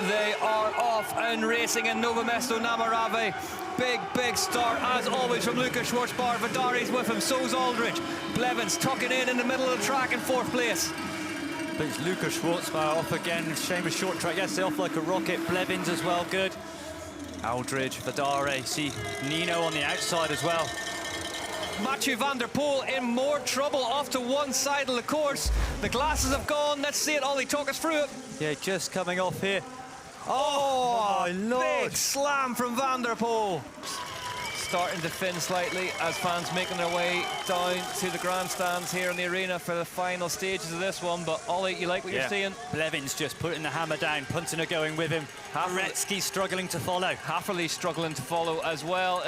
they are off and racing in Novo Mesto Namarave. Big start, as always, from Lucas Schwartzbauer. Vidari's with him, so's Aldridge. Blevins tucking in the middle of the track in 4th place. But it's Lucas Schwartzbauer off again. Seamus short track yesterday off like a rocket. Blevins as well, good. Aldridge, Vidari, see Nino on the outside as well. Mathieu van der Poel in more trouble, off to one side of the course. The glasses have gone. Let's see it, Ollie, talk us through it. Yeah, just coming off here. Oh, my Lord. Big slam from van der Poel. Starting to thin slightly as fans making their way down to the grandstands here in the arena for the final stages of this one. But Ollie, you like what you're seeing? Blevins just putting the hammer down, Punter going with him. Goretzky struggling to follow. Hatherly struggling to follow as well.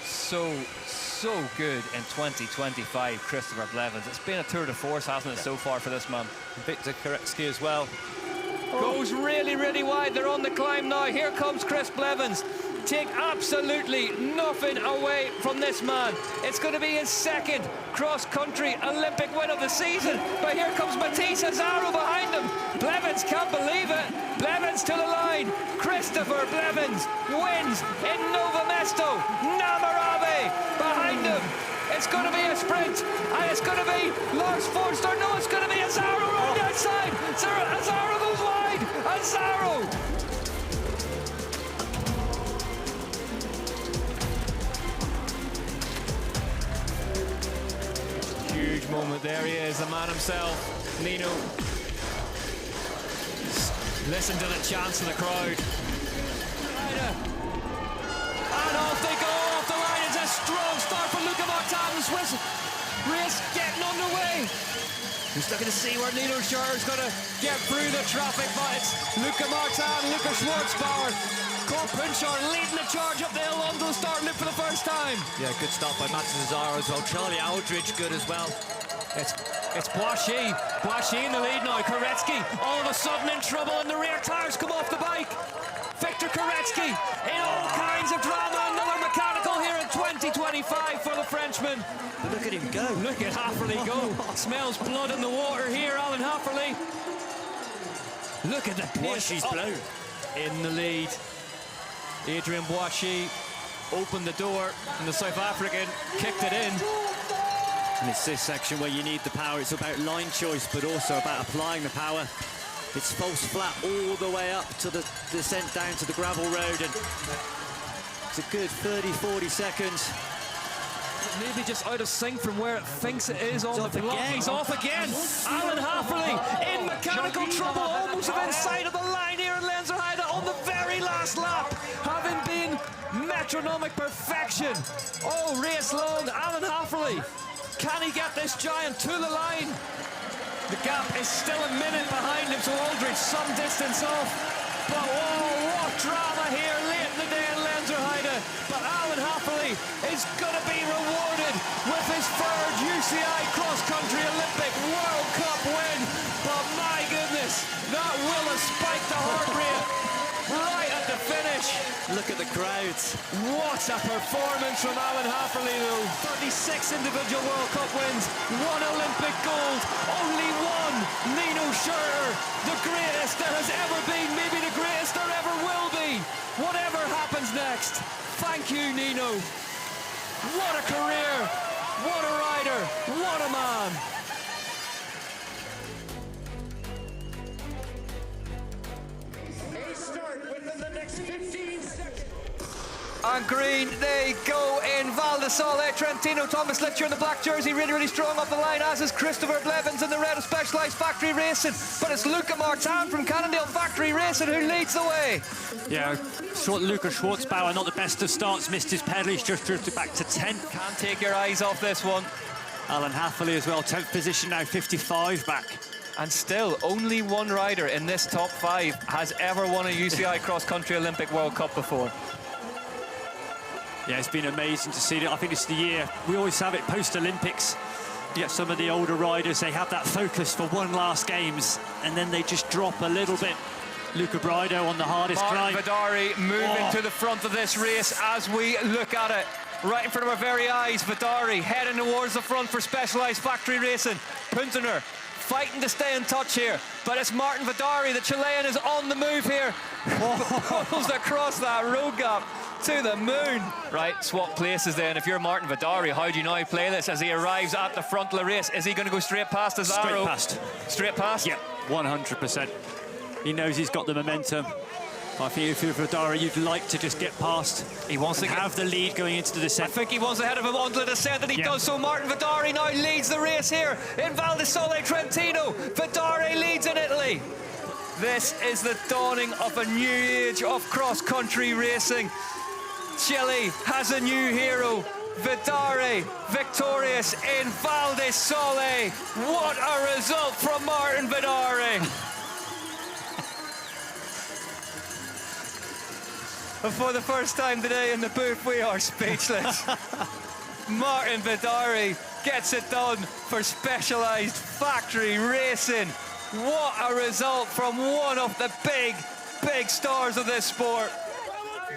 So good in 2025, Christopher Blevins. It's been a tour de force, hasn't it, so far for this man? Victor Goretzky as well. Goes really wide. They're on the climb now. Here comes Chris Blevins. Take absolutely nothing away from this man. It's going to be his 2nd cross-country Olympic win of the season. But here comes Matisse Azaro behind him. Blevins can't believe it. Blevins to the line. Christopher Blevins wins in Novo Mesto Namarave. Behind him, it's going to be a sprint, and it's going to be Lars Forster. No, it's going to be Azaro around the outside. Azaro goes wide. Azaro. Huge moment. There he is, the man himself, Nino. Listen to the chants of the crowd. And off they go, off the line. It's a strong start for Luca Martin. The Swiss race getting underway. Just looking to see where Nino Schurrer is going to get through the traffic, but it's Luca Martin, Lucas Schwartzbauer, Cor Punchar leading the charge up the hill onto the start loop for the first time. Yeah, good start by Mattis Azaro as well. Charlie Aldridge good as well. It's Boishy. Boishy in the lead now. Goretzky all of a sudden in trouble, and the rear tires come off the bike. Victor Goretzky in all kinds of drama. Another mechanical here in 2025 for the Frenchman. But look at him go. Look at Hatherly go. Smells blood in the water here, Alan Hatherly. Look at the pace. Boishy's blown. In the lead. Adrian Boishy opened the door, and the South African kicked it in. And it's this section where you need the power. It's about line choice, but also about applying the power. It's false flat all the way up to the descent down to the gravel road, and it's a good 30-40 seconds. Maybe just out of sync from where it thinks it is on the block. He's off again. Alan Hatherly in mechanical trouble, almost within sight of the line here in Lenzerheide on the very last lap, having been metronomic perfection all race long. Alan Hatherly, can he get this giant to the line? The gap is still a minute behind him, so Aldridge some distance off. But oh, what drama here late in the day in Lenzerheide. But Alan Hatherly is going to be rewarded with his 3rd UCI cross-country Olympic World Cup win. But my goodness, that will have spiked the heart rate right at the finish. Look at the crowds. What a performance from Alan Hatherly, though. 36 individual World Cup wins, 1 Olympic gold, only 1 Nino Schurrer, the greatest there has ever been, maybe the greatest there ever will be. Whatever happens next, thank you, Nino. What a career, what a rider, what a man. And green, they go in Val di Sole. Trentino, Thomas Litcher in the black jersey, really strong up the line, as is Christopher Blevins in the red of Specialized Factory Racing. But it's Luca Martin from Cannondale Factory Racing who leads the way. Yeah, Lucas Schwartzbauer, not the best of starts, missed his pedal, he's just drifted back to 10th. Can't take your eyes off this one. Alan Hatherly as well, 10th position now, 55 back. And still, only 1 rider in this top 5 has ever won a UCI Cross Country Olympic World Cup before. Yeah, it's been amazing to see it. I think it's the year, we always have it post-Olympics. You get some of the older riders, they have that focus for one last games, and then they just drop a little bit. Luca Brido on the hardest climb. Vidari moving to the front of this race as we look at it. Right in front of our very eyes, Vidari heading towards the front for Specialized Factory Racing. Puntener fighting to stay in touch here, but it's Martin Vidari, the Chilean, is on the move here. Pulls across that road gap to the moon. Right, swap places then. If you're Martin Vidari, how do you now play this as he arrives at the front of the race? Is he going to go straight past Azaro? Straight past. Straight past? Yeah, 100%. He knows he's got the momentum. I think if you're Vidari, you'd like to just get past. He wants to have the lead going into the descent. I think he wants ahead of him onto the descent, and he does so. Martin Vidari now leads the race here in Val di Sole Trentino. Vidari leads in Italy. This is the dawning of a new age of cross-country racing. Chile has a new hero. Vidari victorious in Val di Sole. What a result from Martin Vidari. And for the first time today in the booth, we are speechless. Martin Vidari gets it done for Specialized Factory Racing. What a result from one of the big stars of this sport.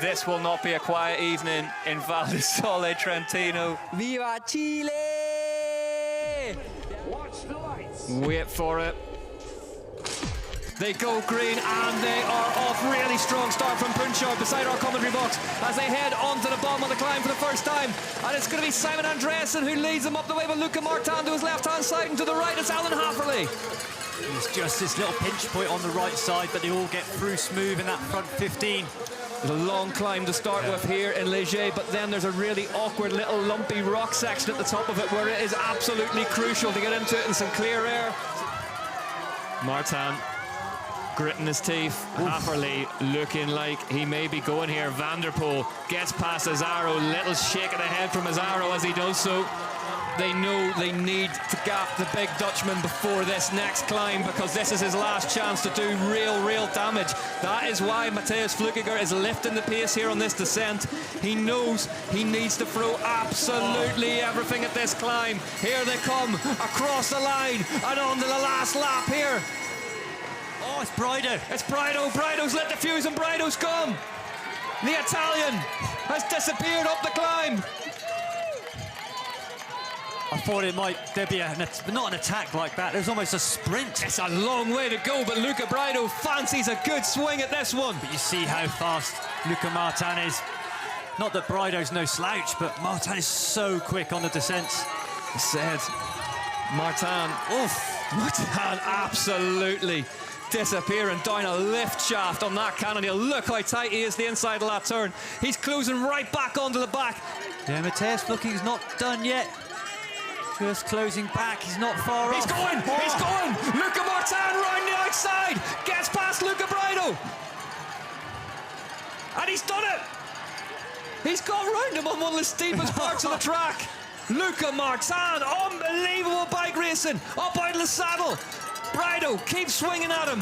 This will not be a quiet evening in Val di Sole Trentino. Viva Chile! Watch the lights. Wait for it. They go green, and they are off. Really strong start from Punchard beside our commentary box as they head onto the bottom of the climb for the first time. And it's going to be Simon Andreasen who leads them up the way, but Luca Martin to his left-hand side, and to the right it's Alan Hatherly. It's just this little pinch point on the right side, but they all get through smooth in that front 15. There's a long climb to start with here in Léger, but then there's a really awkward little lumpy rock section at the top of it where it is absolutely crucial to get into it in some clear air. Martin gritting his teeth. Hatherly looking like he may be going here. Van der Poel gets past Azaro. Little shake of the head from Azaro as he does so. They know they need to gap the big Dutchman before this next climb, because this is his last chance to do real damage. That is why Mateusz Flukiger is lifting the pace here on this descent. He knows he needs to throw absolutely everything at this climb. Here they come across the line and on to the last lap here. Oh, it's Brido. It's Brido. Brido's lit the fuse and Brido's come. The Italian has disappeared up the climb. I thought there'd be not an attack like that. It was almost a sprint. It's a long way to go, but Luca Brido fancies a good swing at this one. But you see how fast Luca Martin is. Not that Brido's no slouch, but Martin is so quick on the descents. I said, Martin absolutely disappearing down a lift shaft on that cannonade. Look how tight he is the inside of that turn. He's closing right back onto the back. Yeah, Mateusz Flukiger's not done yet. Just closing back, he's not far off. He's going! Luca Martin round the outside, gets past Luca Brido. And he's done it! He's got round him on one of the steepest parts of the track. Luca Martin, unbelievable bike racing, up out of the saddle. Brido keeps swinging at him.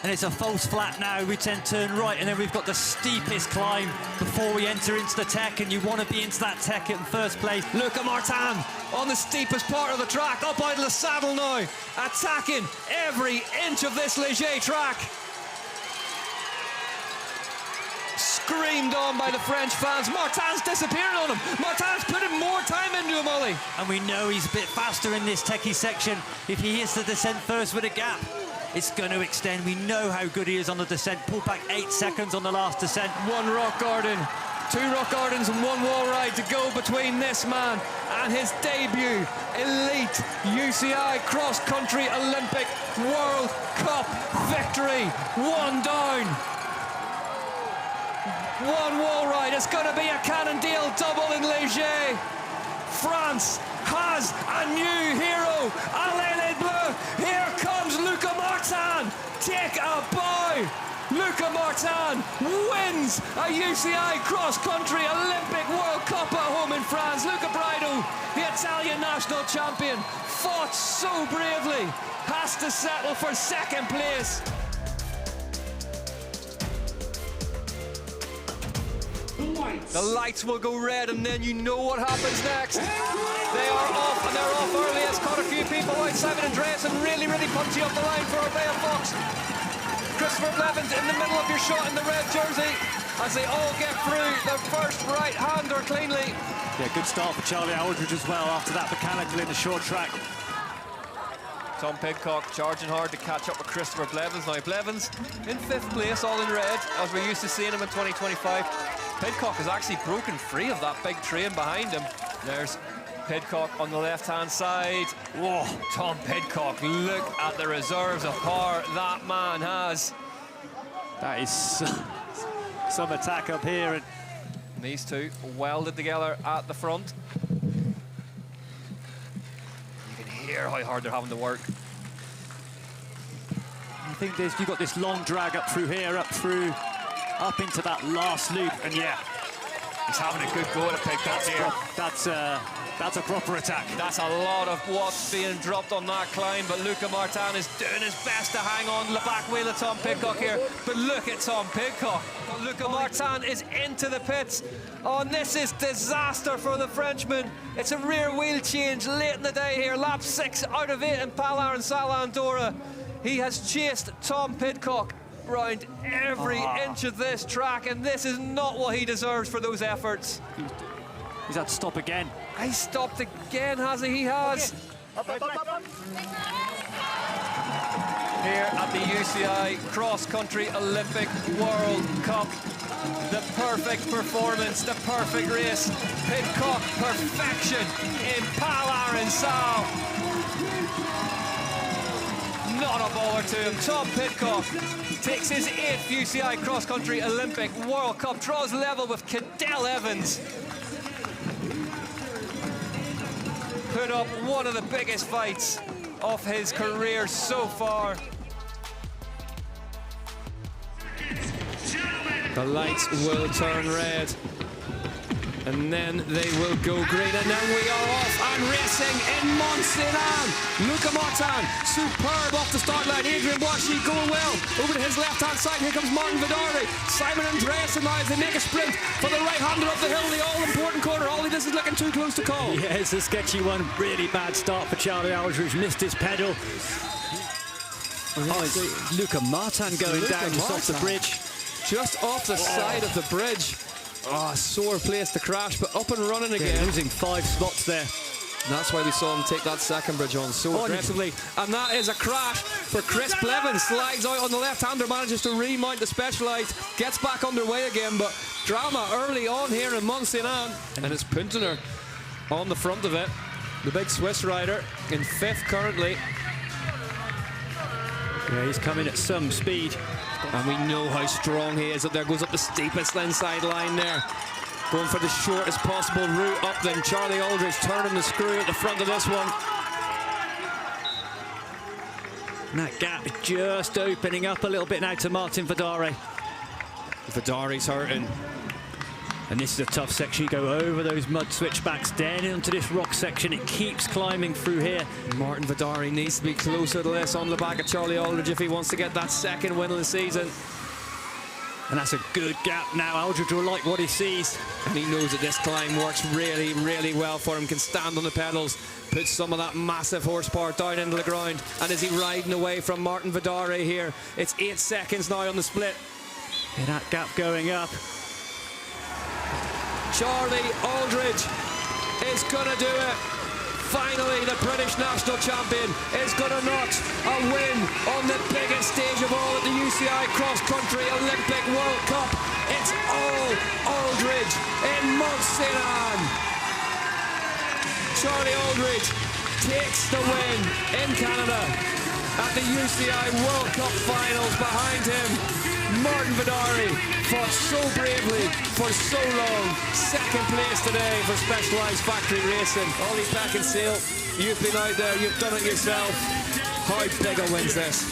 And it's a false flat now. We tend to turn right, and then we've got the steepest climb before we enter into the tech, and you want to be into that tech in first place. Luca Martin on the steepest part of the track, up out of the saddle now, attacking every inch of this Léger track. Screamed on by the French fans. Martin's disappearing on him. Martin's putting more time into him, Ollie. And we know he's a bit faster in this techie section. If he hits the descent first with a gap, it's going to extend. We know how good he is on the descent. Pulled back 8 seconds on the last descent. One rock garden, 2 rock gardens and 1 wall ride to go between this man and his debut elite UCI cross-country Olympic World Cup victory. 1 down. 1 wall ride. It's going to be a Cannondale double in Léger. France has a new hero. Allez les Bleus. Here comes Luca Martin. Take a bow. Luca Martin wins a UCI cross-country Olympic World Cup at home in France. Luca Brido, the Italian national champion, fought so bravely, has to settle for 2nd place. The lights will go red, and then you know what happens next. They are off, and they're off early. It's caught a few people out. Simon Andreasen really punchy up the line for Orbea Fox. Christopher Blevins in the middle of your shot in the red jersey as they all get through the first right-hander cleanly. Yeah, good start for Charlie Aldridge as well after that mechanical in the short track. Tom Pidcock charging hard to catch up with Christopher Blevins. Now Blevins in 5th place, all in red, as we're used to seeing him in 2025. Pidcock has actually broken free of that big train behind him. There's Pidcock on the left-hand side. Whoa, Tom Pidcock, look at the reserves of power that man has. That is some attack up here. And these two welded together at the front. You can hear how hard they're having to work. I think you've got this long drag up through here, up into that last loop, and yeah. He's having a good go at Pidcock here. That's a proper attack. That's a lot of what's being dropped on that climb, but Luca Martin is doing his best to hang on the back wheel of Tom Pidcock here. But look at Tom Pidcock. Luca Martin is into the pits. Oh, and this is disaster for the Frenchman. It's a rear wheel change late in the day here. Lap 6 out of 8 in Pala and Sala Andorra. He has chased Tom Pidcock round every inch of this track, and this is not what he deserves for those efforts. He's had to stop again. He stopped again, has he? He has. Here at the UCI Cross Country Olympic World Cup, the perfect performance, the perfect race. Pidcock, perfection in Pala and Sal. Not a bowler to him. Tom Pidcock takes his 8th UCI Cross Country Olympic World Cup, draws level with Cadell Evans. Put up one of the biggest fights of his career so far. The lights will turn red, and then they will go green, and then we are off and racing in Mont-Saint-Anne. Luca Martin, superb off the start line. Adrian Boishy going well. Over to his left-hand side, here comes Martin Vidari. Simon Andreasen now as they make a sprint for the right-hander up the hill, the all-important corner. Ollie, this is looking too close to call. Yeah, it's a sketchy one. Really bad start for Charlie Aldridge. Missed his pedal. Oh, it's Luca Martin going down just off the bridge. Just off the side of the bridge. Oh, a sore place to crash, but up and running again. They're losing 5 spots there. And that's why we saw him take that second bridge on so aggressively. And that is a crash for Chris Blevins. Slides out on the left-hander, manages to remount the Specialized, gets back underway again, but drama early on here in Mont-Saint-Anne. And it's Puntner on the front of it. The big Swiss rider in 5th currently. Yeah, he's coming at some speed. And we know how strong he is. Up there goes up the steepest inside line there. Going for the shortest possible route up then. Charlie Aldridge turning the screw at the front of this one. And that gap is just opening up a little bit now to Martin Vidari. Vidari's hurting. And this is a tough section. You go over those mud switchbacks, down into this rock section. It keeps climbing through here. Martin Vidari needs to be closer to this on the back of Charlie Aldridge if he wants to get that second win of the season. And that's a good gap now. Aldridge will like what he sees. And he knows that this climb works really, really well for him. Can stand on the pedals, put some of that massive horsepower down into the ground. And is he riding away from Martin Vidari here? It's 8 seconds now on the split. Yeah, that gap going up. Charlie Aldridge is going to do it. Finally, the British national champion is going to notch a win on the biggest stage of all at the UCI Cross Country Olympic World Cup. It's all Aldridge in Mont-Saint-Anne. Charlie Aldridge takes the win in Canada at the UCI World Cup finals. Behind him, Martin Vidari fought so bravely for so long. Second place today for Specialized Factory Racing. Ollie Beckinsale, you've been out there, you've done it yourself. How big a win's this?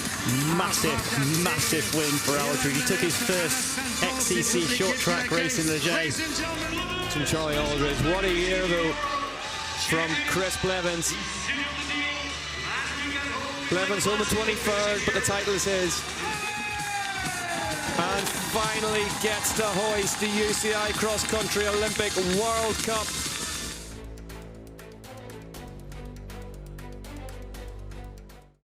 Massive, massive win for Aldridge. He took his first XCC short track race in the J. From Charlie Aldridge. What a year though from Chris Blevins. Blevins on the 23rd, but the title is his. And finally gets to hoist the UCI Cross Country Olympic World Cup